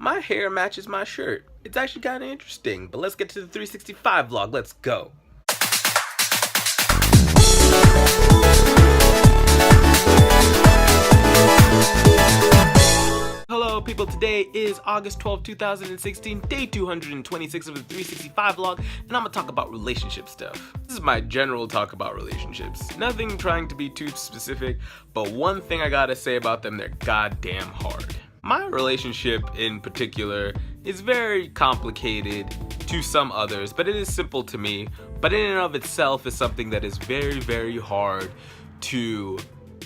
My hair matches my shirt. It's actually kind of interesting, but let's get to the 365 vlog. Let's go. Hello people, today is August 12, 2016, day 226 of the 365 vlog, and I'm gonna talk about relationship stuff. This is my general talk about relationships. Nothing trying to be too specific, but one thing I gotta say about them, they're goddamn hard. My relationship in particular is very complicated to some others, but it is simple to me, but in and of itself is something that is very, very hard to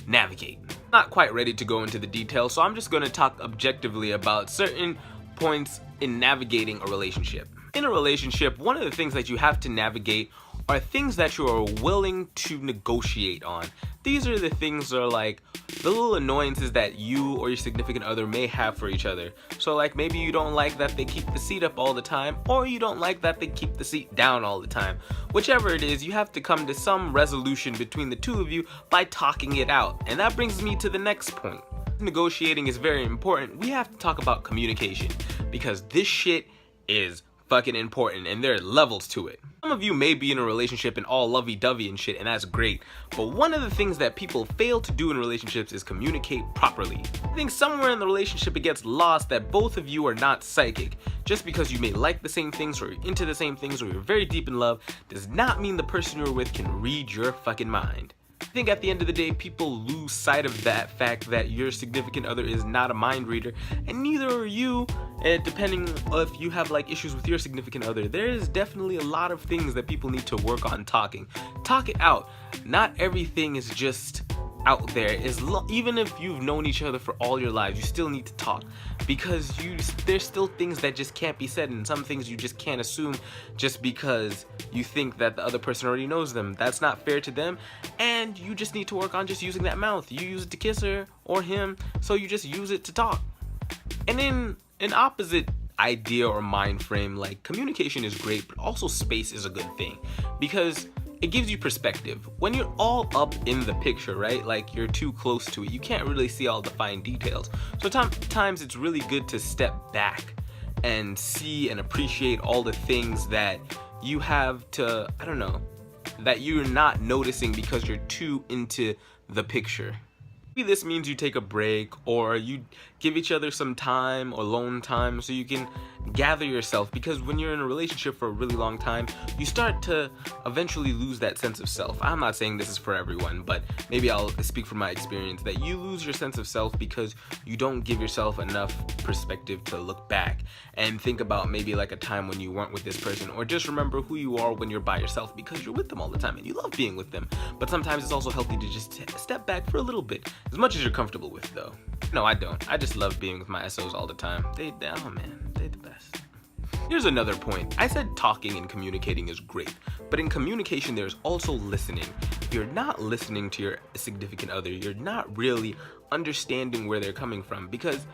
navigate. Not quite ready to go into the details, so I'm just going to talk objectively about certain points in navigating a relationship. In a relationship, one of the things that you have to navigate are things that you are willing to negotiate on. These are the things that are like the little annoyances that you or your significant other may have for each other. So like maybe you don't like that they keep the seat up all the time, or you don't like that they keep the seat down all the time. Whichever it is, you have to come to some resolution between the two of you by talking it out. And that brings me to the next point. Negotiating is very important. We have to talk about communication, because this shit is fucking important and there are levels to it. Some of you may be in a relationship and all lovey-dovey and shit, and that's great, but one of the things that people fail to do in relationships is communicate properly. I think somewhere in the relationship it gets lost that both of you are not psychic. Just because you may like the same things or you're into the same things or you're very deep in love does not mean the person you're with can read your fucking mind. I think at the end of the day, people lose sight of that fact that your significant other is not a mind reader, and neither are you. And depending if you have like issues with your significant other, there is definitely a lot of things that people need to work on talking. Talk it out. Not everything is just out there. Even if you've known each other for all your lives, you still need to talk, because there's still things that just can't be said, and some things you just can't assume just because you think that the other person already knows them. That's not fair to them, and you just need to work on just using that mouth. You use it to kiss her or him, so you just use it to talk. And in an opposite idea or mind frame, like communication is great, but also space is a good thing, because it gives you perspective. When you're all up in the picture, right? Like you're too close to it, you can't really see all the fine details. So sometimes it's really good to step back and see and appreciate all the things that you have to, I don't know, that you're not noticing because you're too into the picture. Maybe this means you take a break, or you give each other some time or alone time so you can gather yourself, because when you're in a relationship for a really long time, you start to eventually lose that sense of self. I'm not saying this is for everyone, but maybe I'll speak from my experience that you lose your sense of self because you don't give yourself enough perspective to look back and think about maybe like a time when you weren't with this person, or just remember who you are when you're by yourself, because you're with them all the time and you love being with them. But sometimes it's also healthy to just step back for a little bit, as much as you're comfortable with though. No, I don't. I just love being with my SOs all the time. Oh man, they're the best. Here's another point. I said talking and communicating is great, but in communication there's also listening. If you're not listening to your significant other, you're not really understanding where they're coming from, because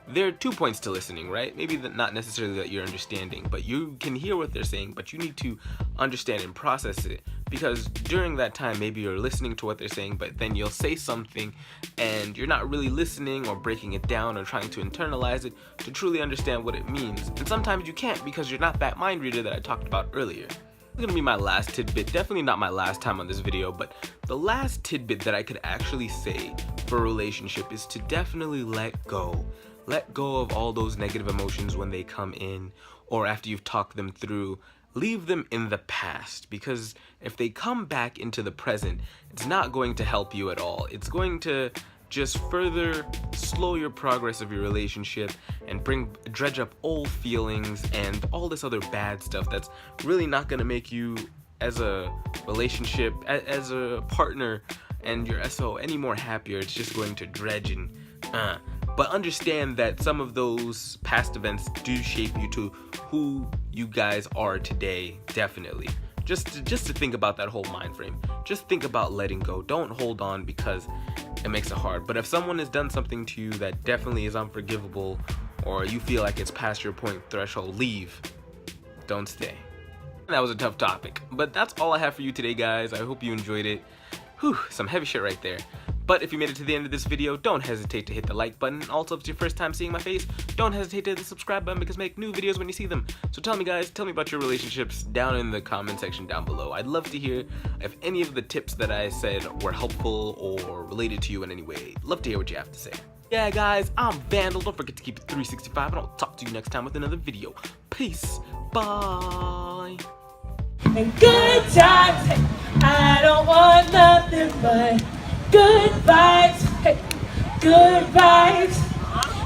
there are 2 points to listening, right? Maybe not necessarily that you're understanding, but you can hear what they're saying, but you need to understand and process it, because during that time maybe you're listening to what they're saying, but then you'll say something and you're not really listening or breaking it down or trying to internalize it to truly understand what it means. And sometimes you can't, because you're not that mind reader that I talked about earlier. It's gonna be my last tidbit, definitely not my last time on this video, but the last tidbit that I could actually say for a relationship is to definitely let go. Let go of all those negative emotions when they come in, or after you've talked them through. Leave them in the past, because if they come back into the present, it's not going to help you at all. It's going to just further slow your progress of your relationship and dredge up old feelings and all this other bad stuff that's really not going to make you as a relationship, as a partner and your SO any more happier. It's just going to dredge and but understand that some of those past events do shape you to who you guys are today, definitely. Just to think about that whole mind frame. Just think about letting go. Don't hold on because it makes it hard. But if someone has done something to you that definitely is unforgivable, or you feel like it's past your point threshold, leave. Don't stay. That was a tough topic, but that's all I have for you today, guys. I hope you enjoyed it. Whew, some heavy shit right there. But if you made it to the end of this video, don't hesitate to hit the like button. Also, if it's your first time seeing my face, don't hesitate to hit the subscribe button because I make new videos when you see them. So tell me guys, tell me about your relationships down in the comment section down below. I'd love to hear if any of the tips that I said were helpful or related to you in any way. Love to hear what you have to say. Yeah guys, I'm Vandal. Don't forget to keep it 365 and I'll talk to you next time with another video. Peace. Bye. And good times, hey, I don't want nothing but good vibes, hey, good vibes,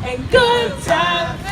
and good times.